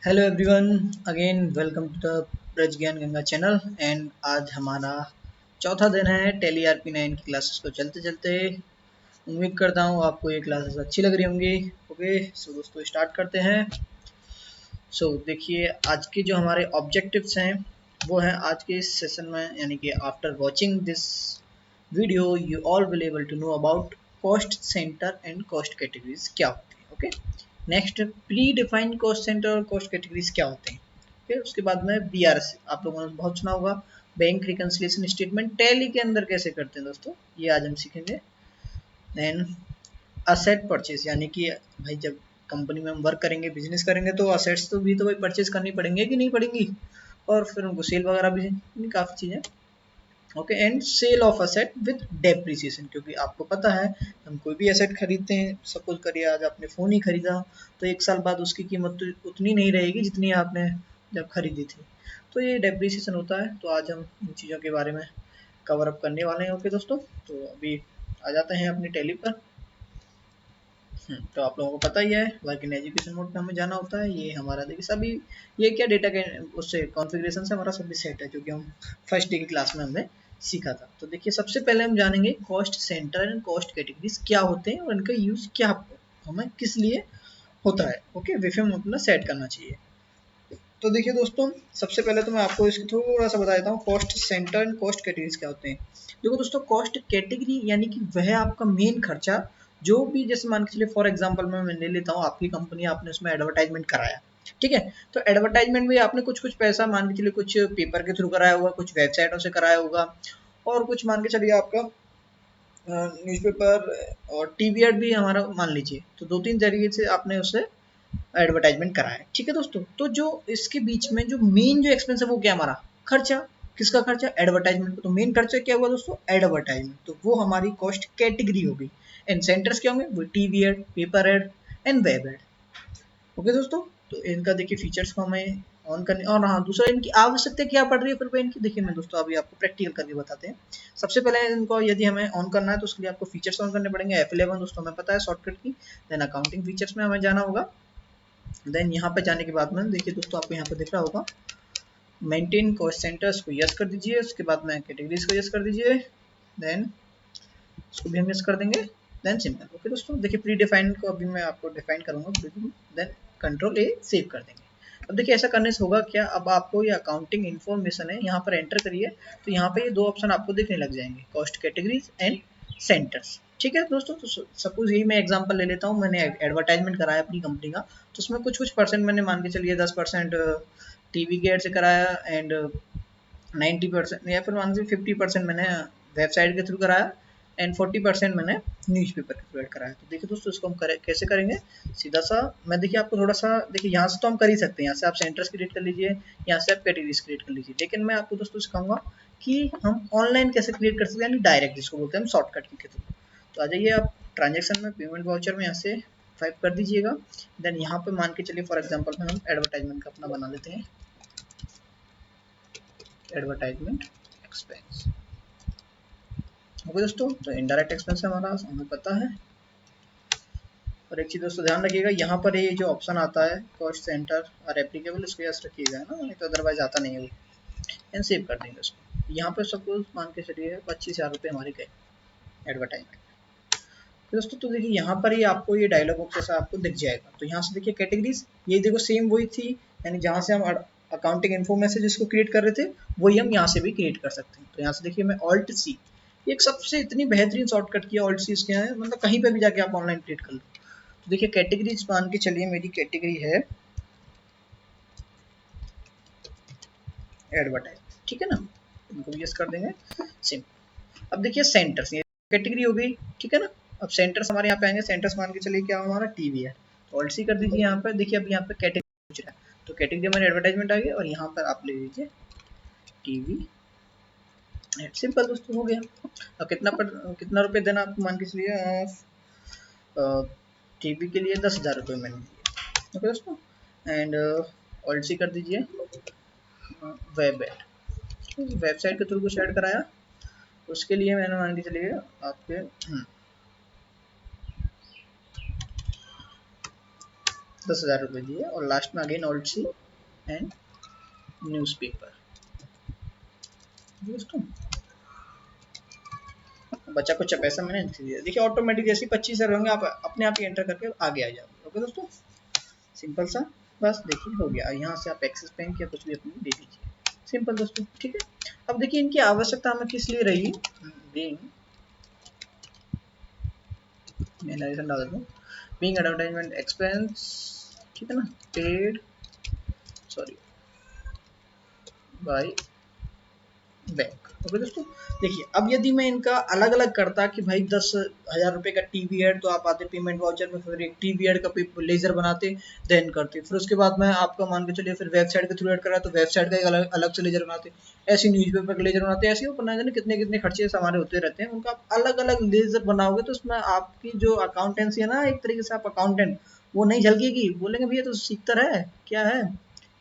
Hello everyone, again welcome to the Braj Gyan Ganga channel. And आज हमारा चौथा दिन है टेली RP9 की क्लासेस को चलते चलते। उम्मीद करता हूँ आपको ये क्लासेस अच्छी लग रही होंगी। ओके, सो दोस्तों स्टार्ट करते हैं। देखिए, आज के जो हमारे ऑब्जेक्टिव्स हैं वो हैं आज के इस सेशन में, यानी कि after watching this video you all will able to know about cost centre and cost categories क्या होती है। Okay, next predefined cost centre और कॉस्ट कैटेगरीज क्या होते हैं। फिर उसके बाद में BRC आप लोगों ने बहुत सुना होगा, बैंक रिकंसिलिएशन स्टेटमेंट टैली के अंदर कैसे करते हैं दोस्तों, ये आज हम सीखेंगे। देन असेट परचेज, यानी कि भाई जब कंपनी में हम वर्क करेंगे, बिजनेस करेंगे, तो असेट्स तो भी तो भाई परचेज करनी पड़ेंगे कि नहीं पड़ेंगी, और फिर उनको सेल वगैरह भी काफ़ी चीज़ें। Okay, and sale of asset with depreciation, क्योंकि आपको पता है हम कोई भी एसेट खरीदते हैं, सपोज करिए आज आपने फ़ोन ही खरीदा, तो एक साल बाद उसकी कीमत तो उतनी नहीं रहेगी जितनी आपने जब खरीदी थी, तो ये डेप्रिसिएशन होता है। तो आज हम इन चीज़ों के बारे में कवर अप करने वाले हैं। ओके दोस्तों, तो अभी आ जाते हैं अपनी टैली पर। तो आप लोगों को पता ही है, वर्क इन एजुकेशन मोड पे हमें जाना होता है। ये हमारा देखिए सभी, ये क्या डेटा के उससे कॉन्फ़िगरेशन से हमारा सभी सेट है, जो कि हम फर्स्ट डे की क्लास में हमने सीखा था। तो देखिए, सबसे पहले हम जानेंगे cost centre and cost categories क्या होते हैं और इनका यूज़ क्या हमें किस लिए होता है। ओके, विफिम अपना सेट करना चाहिए। तो देखिए दोस्तों, सबसे पहले तो मैं आपको इसकी थोड़ा सा बता देता हूँ cost centre and cost categories क्या होते हैं। देखो दोस्तों, कॉस्ट कैटेगरी यानी कि वह आपका मेन खर्चा, जो भी जैसे मान के चलिए फॉर एग्जांपल मैं ले लेता हूँ आपकी कंपनी, आपने उसमें एडवर्टाइजमेंट कराया, ठीक है। तो एडवर्टाइजमेंट में आपने कुछ कुछ पैसा मान के चलिए, कुछ पेपर के थ्रू कराया होगा, कुछ वेबसाइटों से कराया होगा, और कुछ मान के चलिए आपका न्यूज़पेपर और टीवी एड भी हमारा मान लीजिए, तो दो तीन तरीके से आपने उससे एडवर्टाइजमेंट करा है, ठीक है दोस्तों। तो जो इसके बीच में जो मेन जो एक्सपेंस है वो क्या हमारा खर्चा, किसका खर्चा, एडवर्टाइजमेंट का। तो मेन खर्चा क्या हुआ दोस्तों, एडवर्टाइजमेंट, तो वो हमारी कॉस्ट कैटेगरी हो गई। एंड सेंटर्स क्या होंगे, वो TV ad, paper ad and web ad. Okay दोस्तों, तो इनका देखिए फीचर्स को हमें ऑन करने, और हाँ दूसरा इनकी आवश्यकता क्या पड़ रही है फिर इनकी, देखिए मैं दोस्तों अभी आपको प्रैक्टिकल करके बताते हैं। सबसे पहले इनको यदि हमें ऑन करना है तो उसके लिए आपको फीचर्स ऑन करने पड़ेंगे। F11 दोस्तों हमें पता है शॉर्टकट की। देन अकाउंटिंग फीचर्स में हमें जाना होगा। देन यहाँ पे जाने के बाद में देखिए दोस्तों, आपको यहाँ पे दिख रहा होगा मेंटेन कॉस्ट सेंटर्स को यस कर दीजिए। उसके बाद में कैटेगरीज को यस कर दीजिए। देन इसको भी हम यस कर देंगे। Then simple. ओके दोस्तों, देखिए प्री डिफाइंड को अभी मैं आपको डिफाइन करूंगा। देन कंट्रोल A सेव कर देंगे। अब देखिए ऐसा करने से होगा क्या, अब आपको ये अकाउंटिंग इन्फॉर्मेशन है यहाँ पर एंटर करिए, तो यहाँ पे ये दो ऑप्शन आपको दिखने लग जाएंगे, कॉस्ट कैटेगरीज एंड सेंटर्स, ठीक है दोस्तों। तो सपोज यही मैं एग्जांपल ले लेता हूँ, मैंने एडवर्टाइजमेंट कराया अपनी कंपनी का, तो उसमें कुछ कुछ परसेंट मैंने मान के चलिए 10% टीवी के एड से कराया, एंड 90% या फिर मान लीजिए 50% मैंने वेबसाइट के थ्रू कराया, एंड 40% मैंने न्यूज़पेपर के थ्रू ऐड कराया। तो देखिए दोस्तों, इसको हम कैसे करेंगे, सीधा सा मैं देखिए आपको थोड़ा सा देखिए, यहाँ से तो हम कर ही सकते हैं, यहाँ से आप सेंटर्स क्रिएट कर लीजिए, यहाँ से आप कैटेगरीज क्रिएट कर लीजिए, लेकिन मैं आपको दोस्तों सिखाऊंगा कि हम ऑनलाइन कैसे क्रिएट कर सकते हैं, यानी डायरेक्ट जिसको बोलते हैं हम शॉर्टकट के थ्रू। तो आ जाइए आप ट्रांजेक्शन में, पेमेंट वाउचर में यहाँ से 5 कर दीजिएगा। देन यहाँ पे मान के चलिए फॉर एग्जाम्पल में हम एडवर्टाइजमेंट का अपना बना लेते हैं, एडवर्टाइजमेंट एक्सपेंस। ओके दोस्तों, तो इनडायरेक्ट एक्सपेंस हमारा हमें पता है। और एक चीज़ दोस्तों ध्यान रखिएगा, यहाँ पर ये जो ऑप्शन आता है कॉस्ट सेंटर और एप्लीकेबल, इसको यस रखिएगा ना, नहीं तो अदरवाइज आता नहीं है वो। एंड सेव कर देंगे उसको। यहाँ पर सपोज मान के चलिए 25,000 रुपये हमारे गए एडवर्टाइजमेंट। तो दोस्तों तो देखिए यहाँ पर ही आपको ये डायलॉग बॉक्स जैसा आपको दिख जाएगा। तो यहाँ से देखिए कैटेगरीज, ये देखो सेम वही थी, यानी जहाँ से हम अकाउंटिंग इन्फो मैसेज जिसको क्रिएट कर रहे थे, वही हम यहाँ से भी क्रिएट कर सकते हैं। तो यहाँ से देखिए मैं ऑल्ट सी, एक सबसे इतनी बेहतरीन शॉर्टकट किया ऑल्ट सी इसके हैं, मतलब कहीं पे भी जाके आप ऑनलाइन क्रिएट कर लो। तो देखिए कैटेगरीज मान के चलिए मेरी कैटेगरी है एडवर्टाइज, ठीक है ना, इनको यस कर देंगे सिम। अब देखिए सेंटर्स, ये कैटेगरी हो गई, ठीक है ना। अब सेंटर्स हमारे यहाँ पे आएंगे, सेंटर्स मान के चलिए क्या हमारा टीवी है, तो ऑल्ट सी कर दीजिए यहाँ पर। देखिए अब यहाँ पे कैटेगरी पूछ रहा है, तो कैटेगरी हमारे एडवर्टाइजमेंट आ गई, और यहाँ पर आप ले लीजिए टीवी। सिंपल दोस्तों, हो गया। अब कितना रुपए देना आपको, मान के चलिए टीवी के लिए 10,000 रुपये मैंने दिए। ओके दोस्तों, एंड ऑल्ट सी कर दीजिए वेब एड, वेबसाइट के थ्रू कुछ ऐड कराया, उसके लिए मैंने मान के चलिए आपके 10,000 रुपये दिए, और लास्ट में again alt C and newspaper. दोस्तों बच्चा कुछ पैसा मैंने दिया, देखिए ऑटोमेटिक जैसे 25,000 होंगे आप अपने आप ही एंटर करके आगे आ जाओगे। ओके दोस्तों, सिंपल सा, बस देखिए हो गया। यहाँ से आप एक्सिस बैंक या कुछ भी अपनी दे दीजिए, सिंपल दोस्तों, ठीक है। अब देखिए इनकी आवश्यकता हमें किस लिए रही, बीइंग डाल दूँ, बीइंग एडवर्टाइजमेंट एक्सपेंस, ठीक है ना, paid sorry by bank. Okay दोस्तों, देखिए अब यदि मैं इनका अलग अलग करता कि भाई 10,000 रुपये का टीवी एड, तो आप आते पेमेंट वाउचर में, फिर एक टीवी एड का लेजर बनाते, देन करते, फिर उसके बाद में आपका मान के चलिए फिर वेबसाइट के थ्रू एड करा तो वेबसाइट का एक अलग अलग से लेजर बनाते, ऐसे न्यूज़पेपर का लेजर बनाते, ऐसे वो पता नहीं कितने कितने खर्चे हमारे होते रहते हैं। उनका अलग अलग लेजर बनाओगे तो उसमें आपकी जो अकाउंटेंसी है ना, एक तरीके से आप अकाउंटेंट वो नहीं झलकेगी, बोलेंगे भैया तो सीखता रहे क्या है,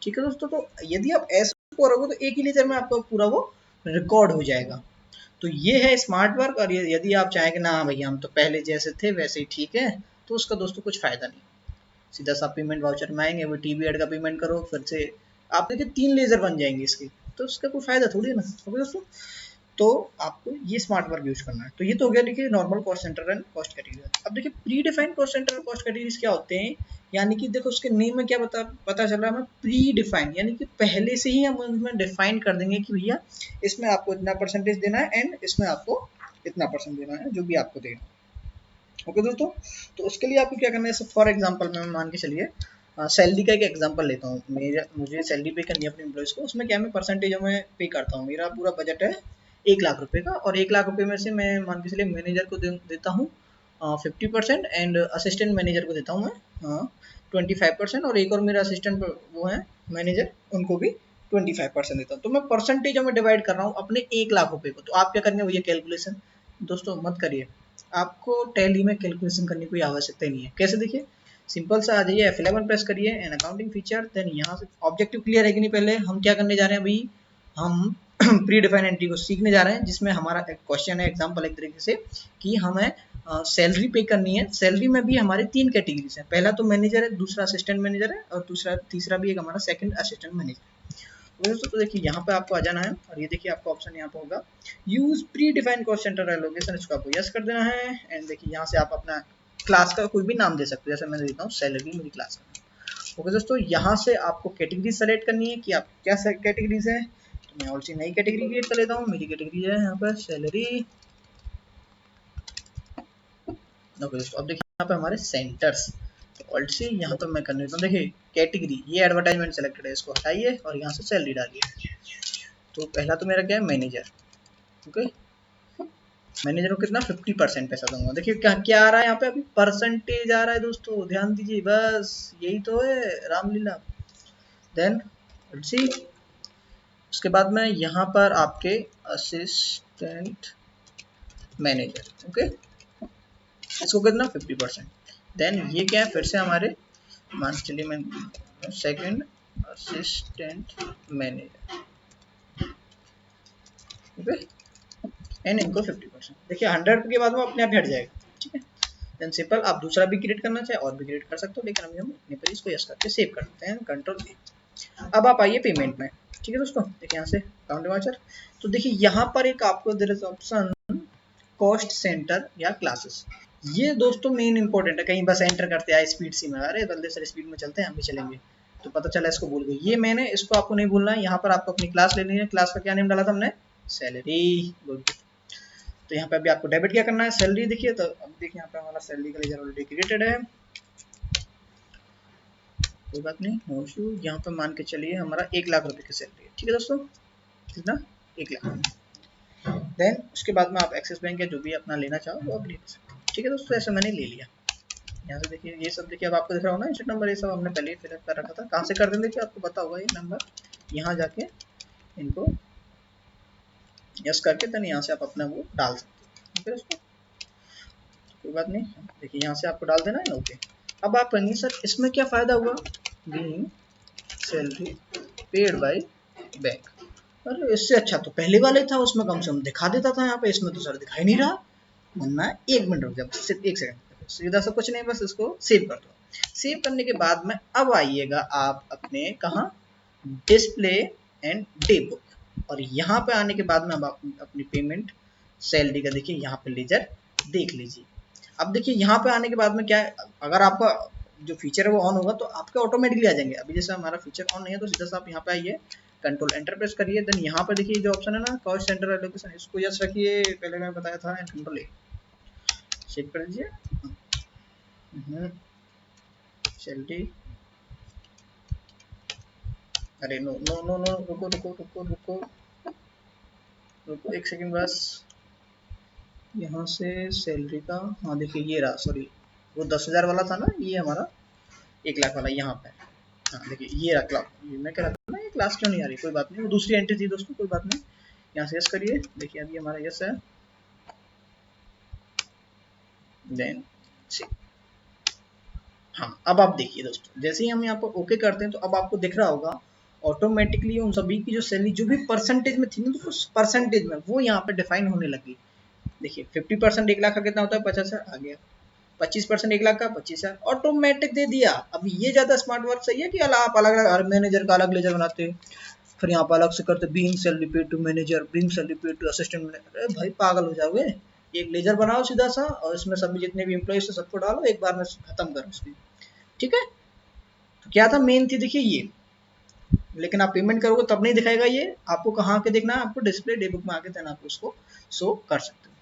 ठीक है दोस्तों। तो यदि आप ऐसे करोगे तो एक ही लेजर में आपका पूरा वो रिकॉर्ड हो जाएगा। तो ये है स्मार्ट वर्क। और यदि आप चाहें कि ना भैया हम तो पहले जैसे थे वैसे ही ठीक है, तो उसका दोस्तों कुछ फायदा नहीं। सीधा सा पेमेंट वाउचर में आएंगे, वो टीवी एड का पेमेंट करो, फिर से आप देखिए 3 लेजर बन जाएंगे इसके, तो उसका कोई फायदा थोड़ी है ना। ओके दोस्तों, तो आपको ये स्मार्ट वर्क यूज करना है। तो ये तो हो गया देखिए normal cost centre and cost category. अब देखिए प्री डिफाइंड कॉस्ट सेंटर और कॉस्ट कैटेगरीज क्या होते हैं, यानी कि देखो उसके नेम में क्या पता चल रहा है हमें, प्री डिफाइंड, यानी कि पहले से ही हम उसमें डिफाइन कर देंगे कि भैया इसमें आपको इतना परसेंटेज देना है एंड इसमें आपको इतना परसेंट देना है, जो भी आपको देना है। ओके दोस्तों, तो उसके लिए आपको क्या करना है, फॉर एग्जाम्पल मैं मान के चलिए सैलरी का एक एग्जांपल लेता हूँ। मुझे सैलरी पे करनी है अपने एम्प्लॉइज को, उसमें क्या मैं परसेंटेज में पे करता हूँ। मेरा पूरा बजट है 1 लाख रुपए का, और 1 लाख रुपए में से मैं मान के चलिए मैनेजर को देता हूँ 50% एंड असिस्टेंट मैनेजर को देता हूँ मैं 25%, और एक और मेरा असिस्टेंट वो है मैनेजर, उनको भी 25% देता हूँ। तो मैं परसेंटेज में डिवाइड कर रहा हूँ अपने 1 लाख रुपए को। तो आप क्या करेंगे भैया, कैलकुलेशन दोस्तों मत करिए, आपको टैली में कैलकुलेशन करने की कोई आवश्यकता ही नहीं है। कैसे देखिए, सिंपल सा आ जाइए, F11 प्रेस करिए एंड अकाउंटिंग फीचर, देन यहाँ से ऑब्जेक्टिव क्लियर है कि नहीं, पहले हम क्या करने जा रहे हैं अभी, हम प्री डिफाइंड एंट्री को सीखने जा रहे हैं, जिसमें हमारा एक क्वेश्चन है एग्जांपल एक तरीके से कि हमें सैलरी पे करनी है। सैलरी में भी हमारे 3 कैटेगरीज हैं, पहला तो मैनेजर है, दूसरा असिस्टेंट मैनेजर है, और तीसरा भी एक हमारा सेकंड असिस्टेंट मैनेजर। दोस्तों तो देखिए यहाँ पे आपको आ जाना है, और ये देखिए आपका ऑप्शन यहाँ पे होगा use pre defined cost centre allocation, इसको आपको यस कर देना है। एंड देखिए यहाँ से आप अपना क्लास का कोई भी नाम दे सकते हो, जैसे मैं देता हूँ सैलरी मेरी क्लास का। ओके दोस्तों, यहाँ से आपको कैटेगरी सेलेक्ट करनी है कि आप क्या कैटेगरीज है। तो मैं ऑलसी नई कैटेगरी क्रिएट कर लेता हूँ, मेरी कैटेगरी है यहाँ पर सैलरी। ओके दोस्तों, अब देखिए यहाँ पे हमारे सेंटर्स, तो ऑल्ट से यहाँ पे मैं करने देता हूँ, देखिए कैटेगरी ये एडवर्टाइजमेंट सेलेक्टेड है, इसको हटाइए और यहाँ से सैलरी डालिए। तो पहला तो मेरा क्या है मैनेजर। ओके, मैनेजर को कितना 50% पैसा दूंगा। देखिए क्या क्या आ रहा है यहाँ पे, अभी परसेंटेज आ रहा है दोस्तों, ध्यान दीजिए, बस यही तो है रामलीला। देन सी उसके बाद में यहाँ पर आपके असिस्टेंट मैनेजर, ओके इसको कितना 50%। देन ये क्या है, फिर से हमारे मान चलिए मैं second assistant manager, okay and इनको 50%। देखिए 100 के बाद वो अपने आप हट जाएगा, ठीक है। देन सिंपल आप दूसरा भी क्रिएट करना चाहे और भी क्रिएट कर सकते हो, लेकिन अभी हम इतने पर इसको यस करके सेव कर देते हैं, कंट्रोल ए। अब आप आइए पेमेंट में, ठीक है दोस्तों। देखिए यहाँ से अकाउंट वाचर, तो देखिए यहाँ पर एक आपको there is option cost centre या क्लासेस। ये दोस्तों मेन इंपॉर्टेंट है, कहीं बस एंटर करते आए स्पीड सी में, अरे बल्दे सर स्पीड में चलते हैं हम भी चलेंगे, तो पता चला इसको भूल गए। ये मैंने इसको आपको नहीं भूलना है, यहाँ पर आपको अपनी क्लास लेनी है। क्लास का क्या नेम डाला था हमने, सैलरी। तो यहाँ पे अभी आपको डेबिट क्या करना है, सैलरी। देखिए तो अब देखिए यहाँ पे हमारा सैलरी का लेजर ऑलरेडी क्रिएटेड है, कोई बात नहीं, नो इशू। यहाँ पे मान के चलिए हमारा 1 लाख रुपए की सैलरी है, ठीक है दोस्तों, कितना 1 लाख। देन उसके बाद में आप एक्सिस बैंक या जो भी अपना लेना चाहो वो आप ले सकते हो, ठीक है दोस्तों। ऐसा मैंने ले लिया। यहाँ से देखिए ये सब देखिए अब आपको दिख रहा होगा इंस्टेंट नंबर, ये सब हमने पहले ही फिलअप कर रखा था। कहाँ से कर दें, देखिए आपको पता होगा ये नंबर, यहाँ जाके इनको यस करके देन यहाँ से आप अपना वो डाल सकते हो, ठीक है दोस्तों, कोई बात नहीं। देखिए यहाँ से आपको डाल देना है, ओके। अब आप कहेंगे सर इसमें क्या फायदा हुआ, being salary paid by bank. अरे इससे अच्छा तो पहले वाला ही था, उसमें कम से कम दिखा देता था, यहाँ पे इसमें तो सर दिखाई नहीं रहा। वरना 1 मिनट रुक जाओ, सिर्फ 1 सेकंड, सीधा सा कुछ नहीं, बस इसको सेव कर दो। सेव करने के बाद में अब आइएगा आप अपने कहाँ, डिस्प्ले एंड डे बुक, और यहाँ पे आने के बाद में अब आप अपनी पेमेंट सैलरी का देखिए यहाँ पे लेजर देख लीजिए। अब देखिए यहाँ पे आने के बाद में क्या है, अगर आपका जो फीचर है वो ऑन होगा तो आपके ऑटोमेटिकली आ जाएंगे। अभी जैसे हमारा फीचर ऑन नहीं है तो सीधा सा आप यहाँ पे आइए, कंट्रोल एंटर प्रेस करिए, देन यहाँ पे देखिए जो ऑप्शन है ना कॉस्ट सेंटर एलोकेशन, इसको यस रखिए, पहले मैंने बताया था, एंड कंट्रोल ए चेक कर लीजिए। सैलरी, अरे नो नो नो नो, रुको रुको रुको रुको रुको एक सेकंड बस, यहाँ से सैलरी का, हाँ देखिए ये रहा, सॉरी वो 10,000 वाला था ना, ये हमारा 1 लाख वाला यहाँ पे। हाँ देखिए ये रहा क्लास, ये मैं कह रहा था ना ये क्लास क्यों नहीं आ रही, कोई बात नहीं, वो दूसरी एंट्री थी दोस्तों, कोई बात नहीं। यहाँ से यस करिए, देखिए अभी हमारा यस है, देन हाँ अब आप देखिए दोस्तों, जैसे ही हम यहाँ पर ओके करते हैं तो अब आपको दिख रहा होगा ऑटोमेटिकली उन सभी की जो सैलरी जो भी परसेंटेज में थी ना, तो उस परसेंटेज में वो यहाँ पे डिफाइन होने लगी। देखिए 50% 1 लाख का कितना होता है, 50,000 आ गया, 25% 1 लाख का 25,000 ऑटोमेटिक दे दिया। अब ये ज्यादा स्मार्ट वर्क सही है कि आप अलग अलग हर मैनेजर का अलग लेजर बनाते हैं, फिर यहाँ पर अलग से करते being salary paid to manager, being salary paid to assistant manager, अरे भाई पागल हो जाओगे। एक लेजर बनाओ सीधा सा और इसमें सभी जितने भी एम्प्लॉइज है सबको डालो, एक बार में खत्म करो उसकी, ठीक है। तो क्या था मेन थी देखिए ये, लेकिन आप पेमेंट करोगे तब नहीं दिखाएगा ये, आपको कहाँ के देखना है, आपको डिस्प्ले डे बुक में आके देना, आप उसको शो कर सकते हो।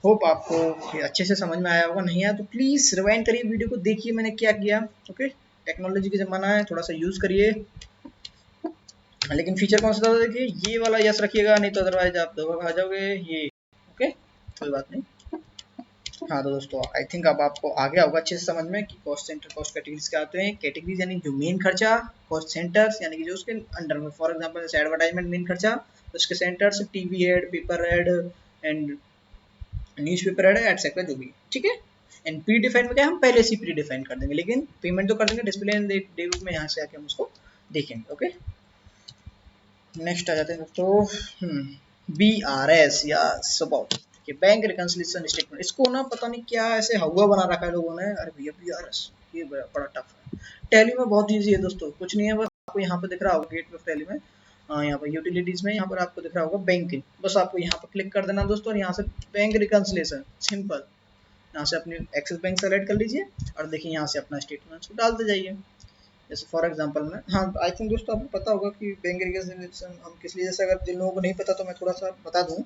होप आपको ये अच्छे से समझ में आया होगा, नहीं आया तो प्लीज रिवाइंड करिए वीडियो को, देखिए मैंने क्या किया। ओके, टेक्नोलॉजी का जमाना है, थोड़ा सा यूज करिए, लेकिन फीचर कौन सा था देखिए, ये वाला यस रखिएगा, नहीं तो अदरवाइज आप दबा खा जाओगे ये। ओके कोई बात नहीं। हाँ तो दोस्तों आई थिंक अब आपको आ गया होगा अच्छे से समझ में कि कॉस्ट सेंटर कॉस्ट कैटेगरीज क्या आते हैं। कैटेगरीज यानी जो मेन खर्चा, कॉस्ट सेंटर्स यानी कि जो उसके अंडर में, फॉर एग्जांपल जैसे एडवर्टाइजमेंट मेन खर्चा, उसके centres TV ad, paper ad and newspaper ad etcetera जो भी, ठीक है। एंड प्री डिफाइन में क्या हम पहले से प्री डिफाइन कर देंगे, लेकिन पेमेंट तो कर देंगे डिस्प्ले एंड डे बुक में, यहाँ से आके हम उसको देखेंगे। ओके नेक्स्ट आ जाते हैं दोस्तों, BRS या सपोर्ट, ये बैंक रिकंसिलिएशन स्टेटमेंट, इसको ना पता नहीं क्या ऐसे हवा बना रखा है लोगों ने, अरे भैया BRS ये बड़ा टफ है। टैली में बहुत ईजी है दोस्तों, कुछ नहीं है, बस आपको यहाँ पे दिख रहा होगा गेट ऑफ टैली में, यहाँ पर यूटिलिटीज में, यहाँ पर आपको दिख रहा होगा बैंकिंग, बस आपको यहाँ पर क्लिक कर देना दोस्तों, और यहाँ से बैंक रिकंसिलिएशन सिंपल, यहाँ से अपनी एक्सिस बैंक सेलेक्ट कर लीजिए और देखिए यहाँ से अपना स्टेटमेंट को डालते जाइए। जैसे फॉर एग्जांपल में, हाँ आई थिंक दोस्तों आपको पता होगा कि बैंक रिकंसिलिएशन हम किस लिए, जैसे अगर जिन लोगों को नहीं पता तो मैं थोड़ा सा बता दूं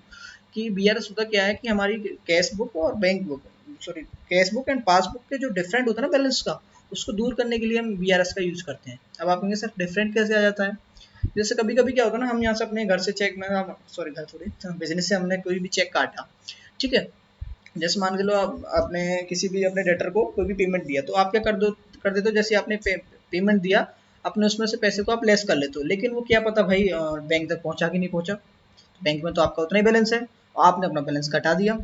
कि BRS होता क्या है कि हमारी कैश बुक और bank book, sorry cash book and passbook के जो डिफरेंट होता है ना बैलेंस का, उसको दूर करने के लिए हम BRS का यूज करते हैं। अब आप कहेंगे सर डिफरेंट कैसे आ जाता है, जैसे कभी कभी क्या होता है ना, हम यहाँ से अपने घर से चेक में, सॉरी घर थोड़ी, बिजनेस से हमने कोई भी चेक काटा, ठीक है, जैसे मान के लो आपने किसी भी अपने डेटर को कोई भी पेमेंट दिया, तो आप क्या कर देते हो, जैसे आपने पेमेंट दिया अपने उसमें से पैसे को आप लेस कर लेते हो, लेकिन वो क्या पता भाई बैंक तक पहुंचा कि नहीं पहुंचा, बैंक में तो आपका उतना ही बैलेंस है और आपने अपना बैलेंस घटा दिया,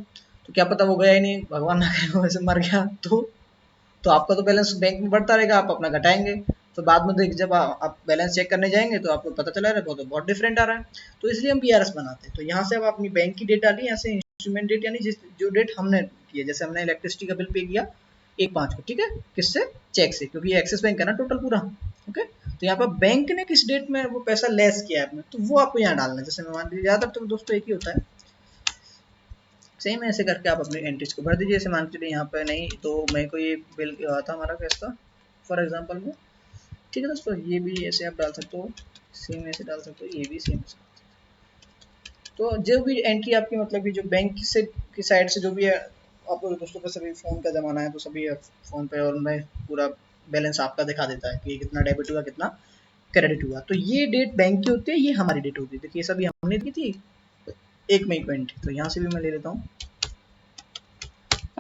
तो क्या पता वो गया ही नहीं, भगवान ना करे वैसे मर गया, तो आपका तो बैलेंस बैंक में बढ़ता रहेगा, आप अपना घटाएंगे, तो बाद में देख जब आप बैलेंस चेक करने जाएंगे तो आपको पता चला रहा है बहुत डिफरेंट आ रहा है, तो इसलिए हम BRS बनाते हैं। तो यहाँ से अब अपनी बैंक की डेट डाली, यहाँ से इंस्ट्रूमेंट डेट यानी जिस जो डेट हमने किया, जैसे हमने इलेक्ट्रिसिटी का बिल पे किया 1/5 को, ठीक है, किससे, चेक से, क्योंकि एक्सिस बैंक है ना टोटल पूरा। ओके तो यहाँ पर बैंक ने किस डेट में वो पैसा लेस किया है आपने, तो वो आपको यहाँ डालना है। जैसे मैं मान लीजिए ज़्यादातर तो दोस्तों एक ही होता है, सेम ऐसे करके आप अपनी एंट्रीज को भर दीजिए। जैसे मान लीजिए यहाँ पे नहीं तो मैं को ये बिल था हमारा कैश का फॉर एग्जांपल में, ठीक है दोस्तों, ये भी ऐसे आप डाल सकते हो, सेम ऐसे डाल सकते हो, ये भी सेम ऐसे। तो जो भी एंट्री आपकी मतलब कि जो बैंक से की साइड से जो भी है, आपको दोस्तों का सभी फ़ोन का ज़माना है तो सभी फ़ोन पे और मैं पूरा बैलेंस आपका दिखा देता है कि कितना डेबिट हुआ कितना क्रेडिट हुआ, तो ये डेट बैंक की होती है, ये हमारी डेट होती है। देखिए ये सभी हमने की थी 1 मई को एंट्री, तो यहाँ से भी मैं ले लेता हूँ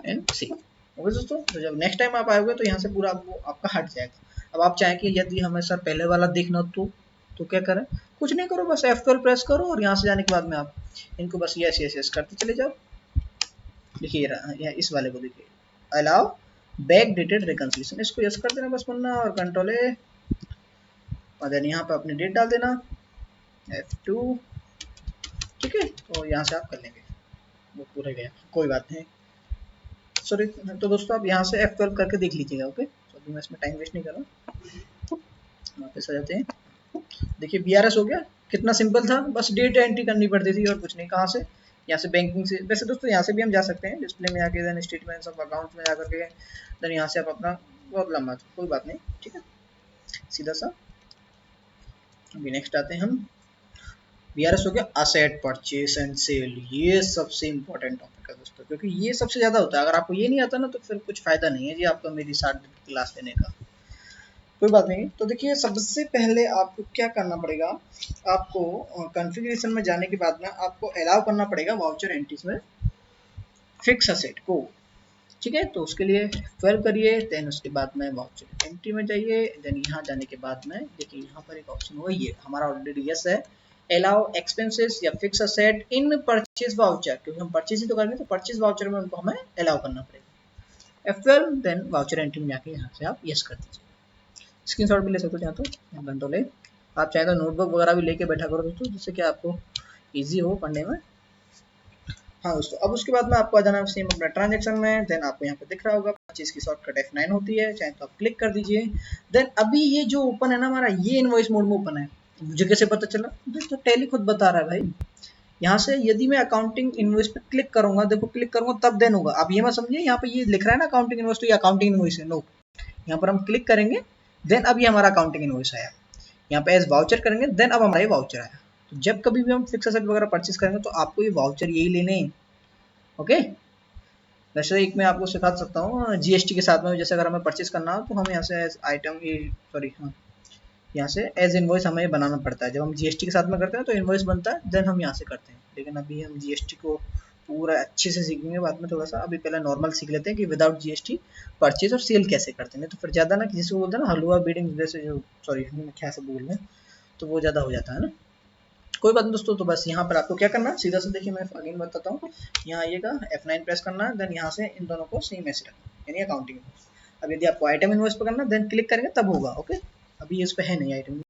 एंड सी। ओके दोस्तों, तो जब नेक्स्ट टाइम आप आओगे तो यहाँ से पूरा वो आपका हट जाएगा। अब आप चाहें कि यदि हमें सर पहले वाला देखना तो क्या करें, कुछ नहीं करो, बस F12 प्रेस करो और यहाँ से जाने के बाद में आप इनको बस यस यस यस करते चले जाओ। देखिए इस वाले को देखिए, अलाउ बैक डेटेड रिकंसिलिएशन, इसको यस कर देना बस वरना, और कंट्रोल ए, और देन यहाँ पे अपनी डेट डाल देना F2, ठीक है, और यहाँ से आप कर लेंगे, वो पूरा गया, कोई बात नहीं। सॉरी तो दोस्तों आप यहाँ से F12 करके देख लीजिएगा। ओके अभी मैं इसमें टाइम वेस्ट नहीं कर रहा, वापस आ जाते हैं। देखिए BRS हो गया, कितना सिंपल था, बस डेट एंट्री करनी पड़ती थी और कुछ नहीं। कहाँ से? यहाँ से बैंकिंग से। वैसे दोस्तों यहाँ से भी हम जा सकते हैं, डिस्प्ले में जाके देन स्टेटमेंट्स ऑफ अकाउंट में जाकर के देन यहाँ से आप अपना, बहुत लंबा था, कोई बात नहीं, ठीक है, सीधा सा। अभी नेक्स्ट आते हैं हम, BRS हो गया असेट परचेस एंड सेल। ये सबसे इंपॉर्टेंट टॉपिक है दोस्तों, क्योंकि ये सबसे ज्यादा होता है। अगर आपको ये नहीं आता ना तो फिर कुछ फायदा नहीं है जी आपका मेरी 60 क्लास लेने का, कोई बात नहीं। तो देखिए सबसे पहले आपको क्या करना पड़ेगा, आपको कॉन्फ़िगरेशन में जाने के बाद में आपको अलाउ करना पड़ेगा वाउचर एंट्रीज में फिक्स असेट को, ठीक है। तो उसके लिए 12 करिए, देन उसके बाद में वाउचर एंट्री में जाइए, देन यहाँ जाने के बाद में देखिए यहाँ पर एक ऑप्शन होगा, ये हमारा ऑलरेडी यस है, अलाउ एक्सपेंसेस या fix asset in purchase voucher, क्योंकि हम परचेज ही तो करेंगे तो परचेज वाउचर में उनको हमें अलाउ करना पड़ेगा। F12 देन वाउचर एंट्री में जाके यहाँ से आप यस कर दीजिए। स्क्रीनशॉट भी ले सकते हो चाहे तो, घंटों ले, आप चाहे तो नोटबुक वगैरह भी लेके बैठा करो दोस्तों, जिससे कि आपको इजी हो पढ़ने में। हाँ दोस्तों, अब उसके बाद में आपको आ जाना है सेम अपना ट्रांजैक्शन में, देन आपको यहाँ पे दिख रहा होगा परचेज की शॉर्टकट F9 होती है, चाहे तो आप क्लिक कर दीजिए। देन अभी ये जो ओपन है ना हमारा, ये इनवॉइस मोड में ओपन है। मुझे कैसे पता चला दोस्तों? टैली खुद बता रहा है भाई। यहाँ से यदि मैं अकाउंटिंग इनवॉइस पे क्लिक करूंगा, देखो क्लिक करूंगा तब देन होगा। अब ये मत समझिए यहाँ पे ये लिख रहा है ना अकाउंटिंग इनवॉइस, तो ये अकाउंटिंग इनवॉइस है, नो। यहाँ पर हम क्लिक करेंगे, देन अब ये हमारा अकाउंटिंग इनवॉइस आया। यहाँ पे एज वाउचर करेंगे, देन अब हमारा ये वाउचर आया। तो जब कभी भी हम फिक्स एसेट वगैरह परचेज करेंगे तो आपको ये वाउचर यही लेने हैं, ओके। वैसे एक मैं आपको सिखा सकता हूँ जीएसटी के साथ में, जैसे अगर हमें परचेज करना हो तो हम यहाँ से एज आइटम, सॉरी हाँ, यहाँ से एज इनवॉइस हमें बनाना पड़ता है। जब हम जीएसटी के साथ में करते हैं तो इनवॉइस बनता है, देन हम यहाँ से करते हैं। लेकिन अभी हम जीएसटी को पूरा अच्छे से सीखेंगे बाद में, थोड़ा सा अभी पहले नॉर्मल सीख लेते हैं कि विदाउट जीएसटी परचेज और सेल कैसे करते हैं। तो फिर ज़्यादा ना किसी को बोलते हैं ना हलवा बीडिंग, जैसे जो, सॉरी क्या से बोल रहे हैं, तो वो ज़्यादा हो जाता है ना, कोई बात नहीं दोस्तों। तो बस यहाँ पर आपको क्या करना है, सीधा से देखिए मैं अगेन बताता हूँ, यहाँ आइएगा F9 प्रेस करना है, देन यहाँ से इन दोनों को सेम ऐसे रखना, यानी अकाउंटिंग। अब यदि आपको आइटम इनवॉइस पर करना देन क्लिक करेंगे तब होगा, ओके। अभी इस पे है नहीं आइटम,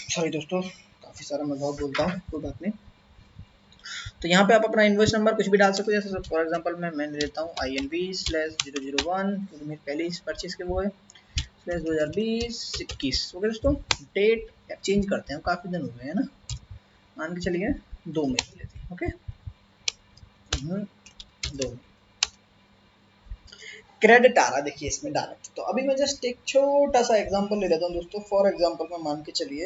सॉरी दोस्तों, काफ़ी सारा मैं बहुत बोलता हूँ, कोई बात नहीं। तो यहाँ पे आप अपना इनवॉइस नंबर कुछ भी डाल सकते हो, जैसे फॉर एग्जांपल मैंने देता हूँ INV/001, क्योंकि मेरी पहली परचेज के वो है, /2020-21, ओके दोस्तों। डेट चेंज करते हैं, काफ़ी दिन हो गए हैं ना, मान के चलिए 2 में लेते हैं, ओके। 2 क्रेडिट आ रहा, देखिए इसमें डायरेक्ट। तो अभी मैं जस्ट एक छोटा सा एग्जांपल ले लेता हूँ दोस्तों। फॉर एग्जांपल मैं मान के चलिए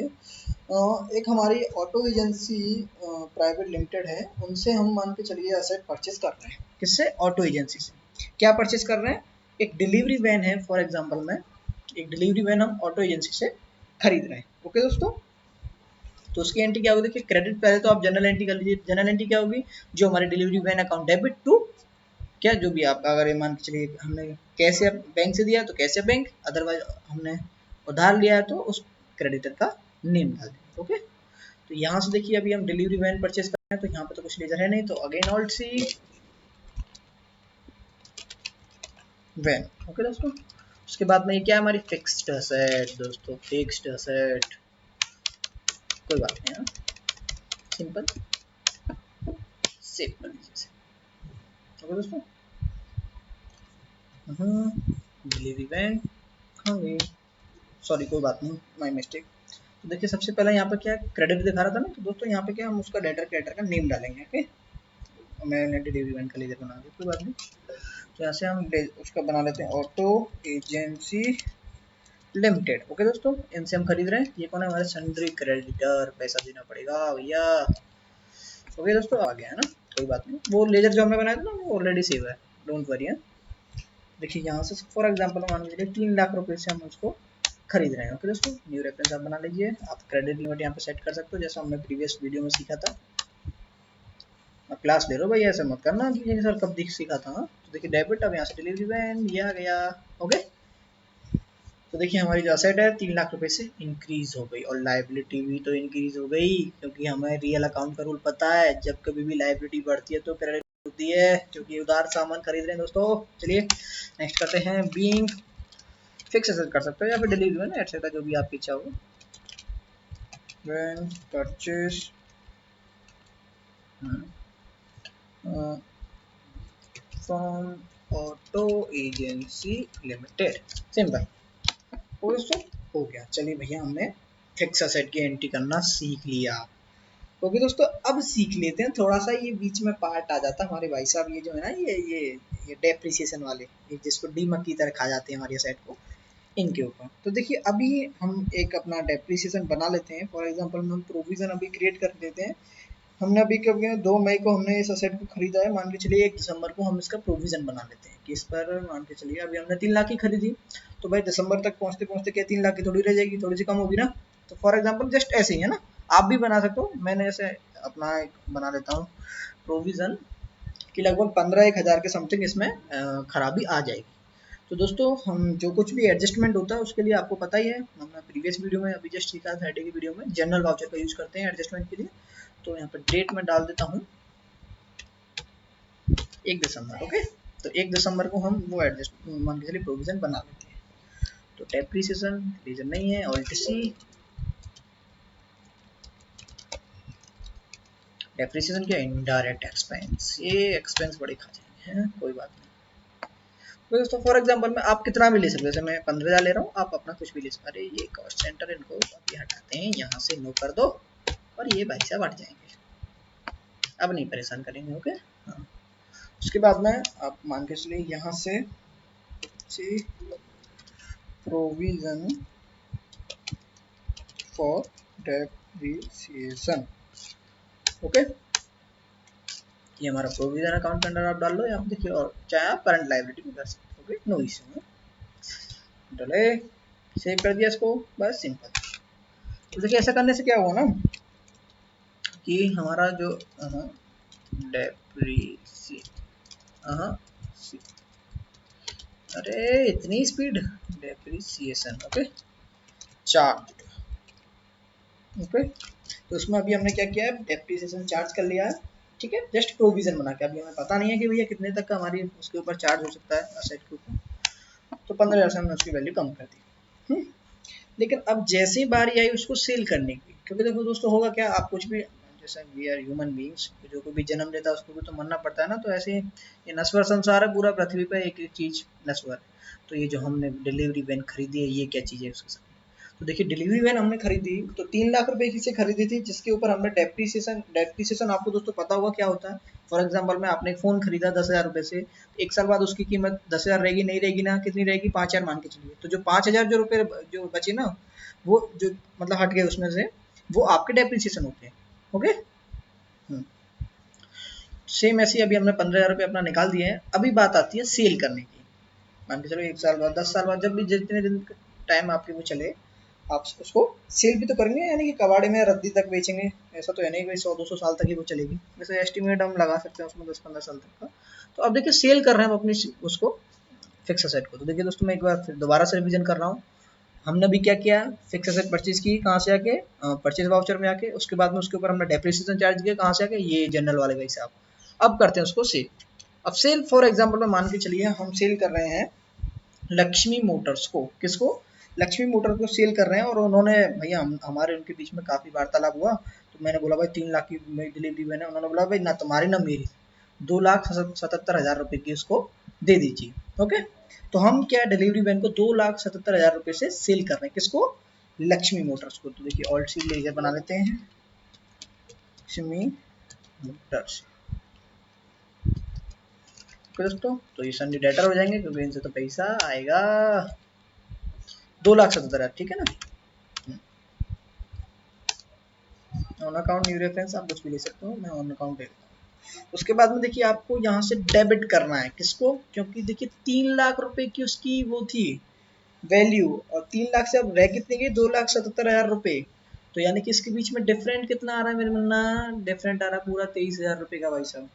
एक हमारी ऑटो एजेंसी प्राइवेट लिमिटेड है, उनसे हम मान के चलिए असेट परचेज कर रहे हैं। किससे? ऑटो एजेंसी से। क्या परचेज कर रहे हैं? एक डिलीवरी वैन है, फॉर एग्जाम्पल में एक डिलीवरी वैन हम ऑटो एजेंसी से खरीद रहे हैं, ओके दोस्तों। तो उसकी एंट्री क्या होगी? देखिए क्रेडिट, पहले तो आप जनरल एंट्री कर लीजिए। जनरल एंट्री क्या होगी? जो हमारे delivery van account debit to, क्या जो भी आपका, अगर ये मान के चलिए हमने कैसे बैंक से दिया तो कैसे बैंक, अदरवाइज हमने उधार लिया है तो उस क्रेडिटर का नेम डाल देंगे, ओके। तो यहाँ से देखिए अभी हम डिलीवरी वैन परचेज कर रहे हैं, तो यहाँ पे तो कुछ लेजर है नहीं, तो again alt C van, okay दोस्तों। उसके बाद में ये क्या है? हमारी फिक्स्ड असेट दोस्तों, फिक्स्ड असेट, कोई बात नहीं है, सिंपल सेव कर लीजिए, ओके दोस्तों। डिलीवरी वैन कहाँ गई? सॉरी कोई बात नहीं, माय मिस्टेक। तो देखिए सबसे पहले यहाँ पे क्या क्रेडिट दिखा रहा था ना, तो दोस्तों यहाँ पे क्या हम उसका डेटर क्रेडिटर का नेम डालेंगे, ओके। मैंने डिलीवरी वैन का लीडर बना दिया, कोई बात नहीं। तो यहाँ से हम उसका बना लेते हैं ऑटो एजेंसी लिमिटेड, ओके दोस्तों। इनसे हम खरीद रहे हैं, ये कौन है? हमारे सन्ड्री क्रेडिटर, पैसा देना पड़ेगा भैया, ओके दोस्तों। आ गया है ना, कोई बात नहीं। वो लेजर जो हमने बनाया था ना वो ऑलरेडी सेव है, डोंट वरी है। देखिए यहाँ से फॉर एग्जाम्पल मान लीजिए 3 लाख रुपए से हम उसको खरीद रहे हैं, ओके दोस्तों। न्यू रेफरेंस आप बना लीजिए, आप क्रेडिट लिमिट यहाँ पे सेट कर सकते हो, जैसा हमने प्रीवियस वीडियो में सीखा था। आप क्लास ले रहे हो भाई, ऐसा मत करना कि सर कब सीखा था। तो देखिए डेबिट, अब यहाँ से डिलीवरी वैन ये आ गया, ओके। तो देखिए हमारी जो असेट है 3 लाख रुपए से इंक्रीज हो गई, और लाइबिलिटी भी तो इंक्रीज हो गई, क्योंकि हमें रियल अकाउंट का रूल पता है, जब कभी भी लाइबिलिटी बढ़ती है तो क्रेडिट होती है, क्योंकि उधार सामान खरीद रहे हैं दोस्तों। चलिए नेक्स्ट करते हैं, बीइंग फिक्स एसेट कर सकते हो या फिर डिलीवरी वैन एटसेट्रा, जो भी आपकी इच्छा हो। When purchase from auto agency limited, simple. और दोस्तों हो गया। चलिए भैया हमने फिक्स असेट की एंट्री करना सीख लिया। ओके दोस्तों, अब सीख लेते हैं थोड़ा सा, ये बीच में पार्ट आ जाता है हमारे भाई साहब, ये जो है ना ये डेप्रिसिएशन वाले, ये जिसको डीमक की तरह खा जाते हैं हमारे सेट को, इनके ऊपर। तो देखिए अभी हम एक अपना डेप्रिसिएशन बना लेते हैं। फॉर एग्जांपल हम प्रोविजन अभी क्रिएट कर देते हैं। हमने अभी कब 2 मई को हमने इस असेट को खरीदा है, मान के चलिए 1 दिसंबर को हम इसका प्रोविजन बना लेते हैं कि इस पर मान के चलिए अभी हमने 3 लाख की खरीदी, तो भाई दिसंबर तक पहुंचते पहुंचते क्या 3 लाख की थोड़ी रह जाएगी, थोड़ी सी कम होगी ना। तो फॉर एग्जाम्पल जस्ट ऐसे ही है ना, आप भी बना सकते हो। मैंने ऐसे अपना एक बना लेता हूँ प्रोविजन कि लगभग 15-1 हज़ार के समथिंग इसमें खराबी आ जाएगी। तो दोस्तों हम जो कुछ भी एडजस्टमेंट होता है उसके लिए आपको पता ही है, हमने प्रीवियस वीडियो में अभी जस्ट सीखा था, की वीडियो में जनरल वाउचर का यूज करते हैं एडजस्टमेंट के लिए। तो यहाँ पर डेट में डाल देता हूँ 1 दिसंबर। ओके, तो 1 दिसंबर को हम वो एडजस्ट मान के चलिए प्रोविजन बना लेते हैं। तो डेप्रिसिएशन रीजन नहीं है, ऑल्ट सी, डेप्रिसिएशन क्या, इनडायरेक्ट एक्सपेंस, ये एक्सपेंस बड़े खा जाएंगे हैं, कोई बात नहीं। तो दोस्तों फॉर एग्जांपल में आप कितना भी ले सकते हो, जैसे मैं 15,000 ले रहा हूँ, आप अपना कुछ भी ले सकते। अरे ये कॉस्ट सेंटर इनको अभी हटाते हैं, यहाँ से नो कर दो और ये भाई साहब हट जाएंगे, अब नहीं परेशान करेंगे। ओके हाँ, उसके बाद में आप मान के चलिए यहाँ से प्रोविजन फॉर डेप्रिसिएशन। ओके, ये हमारा प्रोविजन अकाउंट के अंदर आप डाल लो यहाँ पे देखिए, और चाहे आप करंट लायबिलिटी भी कर सकते हो। ओके, नो इश्यू, डले सेव कर दिया इसको, बस सिंपल। तो देखिए ऐसा करने से क्या हुआ ना कि हमारा जो डेप्रिसी अरे इतनी speed, depreciation okay charge. Okay, तो उसमें अभी हमने क्या किया है, डेप्रिसिएशन चार्ज कर लिया है। ठीक है, जस्ट प्रोविजन बना के, अभी हमें पता नहीं है कि भैया कितने तक का हमारी उसके ऊपर चार्ज हो सकता है असेट के ऊपर। तो 15,000 से हमने उसकी वैल्यू कम कर दी। लेकिन अब जैसे ही बारी आई उसको सेल करने की, क्योंकि देखो दोस्तों होगा क्या, आप कुछ भी, जैसे वी आर ह्यूमन बीइंग्स, जो कोई भी जन्म लेता है उसको भी तो मरना पड़ता है ना। तो ऐसे ये नश्वर संसार है, पूरा पृथ्वी पर एक एक चीज नश्वर है। तो ये जो हमने डिलीवरी वैन खरीदी है, ये क्या चीज है उसके साथ। तो देखिए डिलीवरी वैन हमने खरीदी तो 3 लाख रुपए की से खरीदी थी, जिसके ऊपर हमने डेप्रिसिएशन आपको दोस्तों पता होगा क्या होता है। फॉर एग्जाम्पल में आपने एक फोन खरीदा 10,000 रुपए से, 1 साल बाद उसकी कीमत 10,000 रहेगी, नहीं रहेगी ना, कितनी रहेगी, 5,000 मान के चलिए। तो जो 5,000 जो रुपए जो बचे ना, वो जो मतलब हट गए उसमें से, वो आपके डेप्रिसिएशन होते हैं। ओके, सेम ऐसे ही अभी हमने 15,000 रुपये अपना निकाल दिए हैं। अभी बात आती है सेल करने की। मान के चलो 1 साल बाद, 10 साल बाद, जब भी जितने दिन टाइम आपके वो चले, आप उसको सेल भी तो करेंगे, यानी कि कबाड़े में रद्दी तक बेचेंगे। ऐसा तो है नहीं भाई 100-200 साल तक ही वो चलेगी, वैसे एस्टिमेट हम लगा सकते हैं उसमें 10-15 साल तक का। तो अब देखिए सेल कर रहे हैं हम अपनी उसको फिक्स असेट को। तो देखिए दोस्तों मैं एक बार फिर दोबारा से रिवीजन कर रहा हूँ। हमने अभी क्या किया, फिक्स असेट परचेज की, कहाँ से आके, परचेज वाउचर में आके। उसके बाद में उसके ऊपर हमने डेप्रिसिएशन चार्ज किया, कहाँ से आके, ये जनरल वाले भाई साहब। अब करते हैं उसको सेल। अब सेल फॉर एग्जाम्पल में मान के चलिए हम सेल कर रहे हैं लक्ष्मी मोटर्स को। किसको, लक्ष्मी मोटर को सेल कर रहे हैं। और उन्होंने भैया हमारे उनके बीच में काफ़ी वार्तालाप हुआ। तो मैंने बोला भाई 3 लाख की डिलीवरी मैंने, उन्होंने बोला भाई ना तुम्हारी ना मेरी, 2,77,000 रुपये की उसको दे दीजिए। ओके, तो हम क्या डिलीवरी वैन को 2,77,000 रुपये से सेल कर रहे हैं, किसको, लक्ष्मी मोटर्स को। तो देखिए ऑल्ट सी लेजर बना लेते हैं, लक्ष्मी मोटर्स। दोस्तों तो ये सन्नी डेटर हो जाएंगे, क्योंकि इनसे तो पैसा आएगा 2,77,000, ठीक है ना। ऑन अकाउंट न्यू रेफरेंस आप कुछ भी ले सकते हो, मैं ऑन अकाउंट ले लेता हूँ। उसके बाद में देखिए आपको यहाँ से डेबिट करना है, किसको, क्योंकि देखिए 3 लाख रुपए की उसकी वो थी वैल्यू, और 3 लाख से अब रह कितने की, 2,77,000 रुपये। तो यानी कि इसके बीच में डिफरेंट कितना आ रहा है मेरे मन्ना, डिफरेंट आ रहा है पूरा 23,000 रुपये का भाई साहब।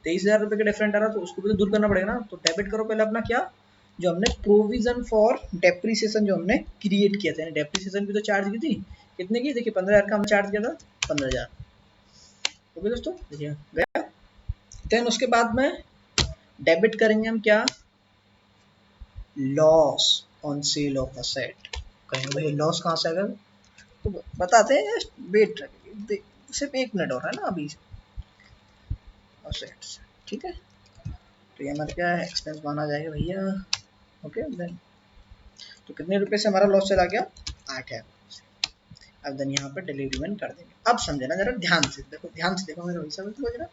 23,000 रुपये का डिफरेंट आ रहा है, तो उसको भी तो दूर करना पड़ेगा ना। तो डेबिट करो पहले अपना क्या, जो हमने प्रोविजन फॉर डेप्रिसिएशन जो हमने क्रिएट किया था, डेप्रिसिएशन भी तो चार्ज की थी, कितने की, देखिए 15,000 का हमने चार्ज किया था, 15,000। ओके दोस्तों देखिए गया। देन उसके बाद में डेबिट करेंगे हम क्या, loss on sale of asset. कहेंगे भाई लॉस कहाँ से आएगा, तो बताते हैं, वेट सिर्फ 1 मिनट और है ना अभी, असेट्स, ठीक है। तो ये हमारा क्या है, एक्सपेंस माना जाएगा भैया। ओके देन, तो कितने रुपए से हमारा लॉस चला गया, 8,000। अब देन यहाँ पर डिलीवरी मैन कर देंगे। अब समझे ना जरा ध्यान से देखो, ध्यान से देखो मेरे भाई साहब को जरा।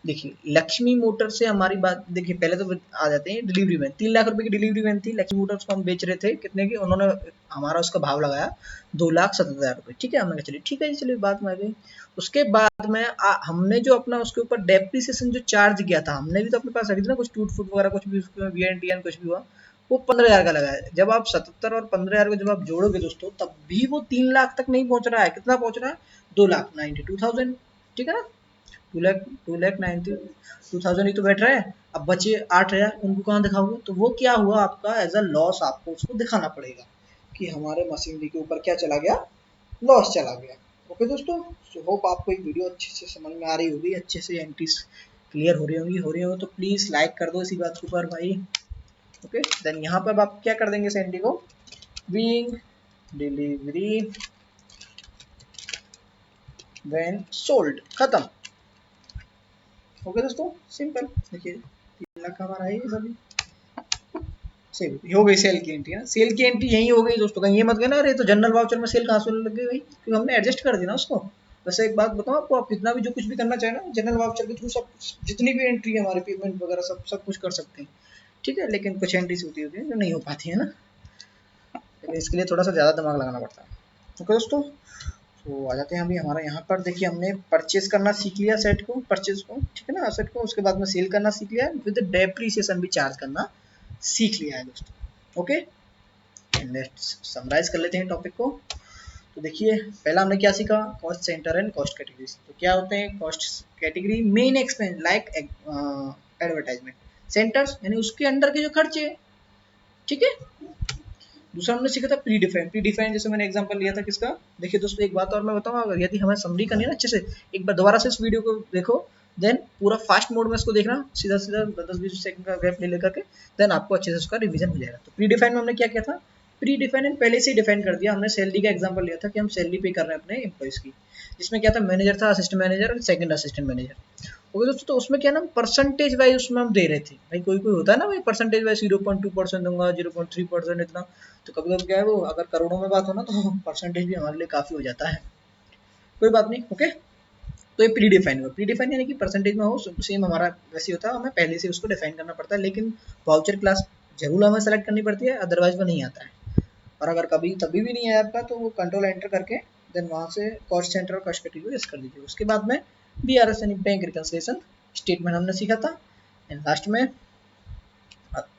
देखिए लक्ष्मी मोटर से हमारी बात, देखिए पहले तो आ जाते हैं डिलीवरी मैन। 3 लाख रुपए की डिलीवरी मैन थी, लक्ष्मी मोटर्स को हम बेच रहे थे कितने की, उन्होंने हमारा उसका भाव लगाया 2,70,000 रुपए। ठीक है, हमने कहा चलिए ठीक है जी, चलिए बात में आ गई। उसके बाद में हमने जो अपना उसके ऊपर डेप्रिसिएशन जो चार्ज किया था, हमने भी तो अपने पास रखी थी ना कुछ टूट फूट वगैरह, कुछ भी उसमें VNTN कुछ भी हुआ, वो 15,000 का लगाया। जब आप 77 और 15,000 को जब आप जोड़ोगे दोस्तों, तब भी वो 3 लाख तक नहीं पहुंच रहा है। कितना पहुंच रहा है, 2,92,000। ठीक है ना, 2,92,000 ही तो बैठ रहा है। अब बचे 8,000, उनको कहाँ दिखाओगे, तो वो क्या हुआ आपका एज अ लॉस, आपको उसको दिखाना पड़ेगा कि हमारे मशीनरी के ऊपर क्या चला गया, लॉस चला गया। ओके दोस्तों, सो होप आपको ये वीडियो अच्छे से समझ में आ रही होगी, अच्छे से एंट्रीज क्लियर हो रही होंगी, तो प्लीज लाइक कर दो इसी बात के ऊपर भाई। ओके देन यहाँ पर आप क्या कर देंगे इस एंट्री को, बीइंग डिलीवरी व्हेन सोल्ड, खत्म। ओके दोस्तों, सिंपल। देखिए 3 लाख का हमारा है ये सभी, सेल हो गई, सेल की एंट्री है। सेल की एंट्री यही हो गई दोस्तों, कहीं ये मत कहना अरे तो जनरल वाउचर में सेल कहाँ से होने लग गई भाई, क्योंकि हमने एडजस्ट कर दिया ना उसको। वैसे एक बात बताऊं आपको, आप कितना भी जो कुछ भी करना चाहे ना जनरल वाउचर के थ्रू, सब जितनी भी एंट्री है हमारी पेमेंट वगैरह सब सब कुछ कर सकते हैं। ठीक है, लेकिन कुछ एंट्रीज होती है जो नहीं हो पाती है ना, लेकिन इसके लिए थोड़ा सा ज़्यादा दिमाग लगाना पड़ता है। ओके दोस्तों, तो आ जाते हैं अभी हमारा यहाँ पर। देखिए हमने परचेज करना सीख लिया सेट को, परचेज को, ठीक है ना, सेट को। उसके बाद में सेल करना सीख लिया, विद डेप्रीसिएशन भी चार्ज करना सीख लिया है दोस्तों। ओके, लेट्स समराइज कर लेते हैं टॉपिक को। तो देखिए पहला हमने क्या सीखा, cost centre and cost categories. तो क्या होते हैं cost category, main expense like advertisement, centres यानी उसके अंडर के जो खर्चे, ठीक है। दूसरा हमने सीखा था प्री डिफाइन। प्री डिफाइन जैसे मैंने एग्जांपल लिया था किसका, देखिए दोस्तों एक बात और मैं बताऊंगा, अगर यदि हमें समरी करनी है ना अच्छे से, एक बार दोबारा से इस वीडियो को देखो, देन पूरा फास्ट मोड में इसको देखना, सीधा सीधा 10-20 सेकंड का गैप ले लेकर के, देन आपको अच्छे से उसका रिवीजन हो जाएगा। तो प्री डिफाइन में हमने क्या किया था, प्री डिफाइन पहले से ही डिफाइन कर दिया हमने। सैलरी का एग्जांपल लिया था कि हम सैलरी पे कर रहे हैं अपने एम्प्लॉइज की, जिसमें क्या था, मैनेजर था, असिस्टेंट मैनेजर और सेकंड असिस्टेंट मैनेजर। ओके दोस्तों, तो उसमें क्या ना परसेंटेज वाइज उसमें हम दे रहे थे भाई, कोई कोई होता है ना भाई परसेंटेज वाइज 0.2% दूंगा, 0.3% इतना। तो कभी कभी क्या है वो, अगर करोड़ों में बात हो ना, तो परसेंटेज भी हमारे लिए काफी हो जाता है, कोई बात नहीं। ओके, तो ये प्री डिफाइन हुआ। प्री डिफाइन यानी कि परसेंटेज में हो, सेम हमारा वैसे होता है, हमें पहले से उसको डिफाइन करना पड़ता है, लेकिन वाउचर क्लास जरूर हमें सेलेक्ट करनी पड़ती है, अदरवाइज वो नहीं आता है। और अगर कभी तभी भी नहीं आया आपका, तो वो कंट्रोल एंटर करके देन वहाँ से कॉस्ट सेंटर और कॉस्ट कैटेगरी को कर दीजिए। उसके बाद में BRS यानी बैंक रिकंसिलिएशन स्टेटमेंट हमने सीखा था। एंड लास्ट में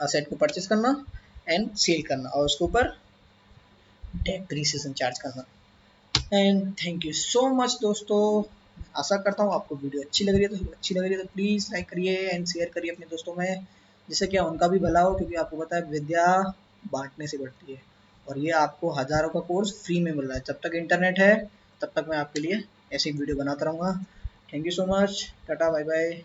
असेट को परचेस करना एंड सेल करना, और उसके ऊपर डेप्रिसिएशन चार्ज करना। And thank you so much दोस्तों, आशा करता हूँ आपको वीडियो अच्छी लग रही है, तो प्लीज़ लाइक करिए एंड शेयर करिए अपने दोस्तों में, जिससे क्या उनका भी भला हो, क्योंकि आपको पता है विद्या बांटने से बढ़ती है, और ये आपको हज़ारों का कोर्स फ्री में मिल रहा है। जब तक इंटरनेट है तब तक मैं आपके लिए ऐसी वीडियो बनाता रहूँगा। Thank you so much, tata bye bye.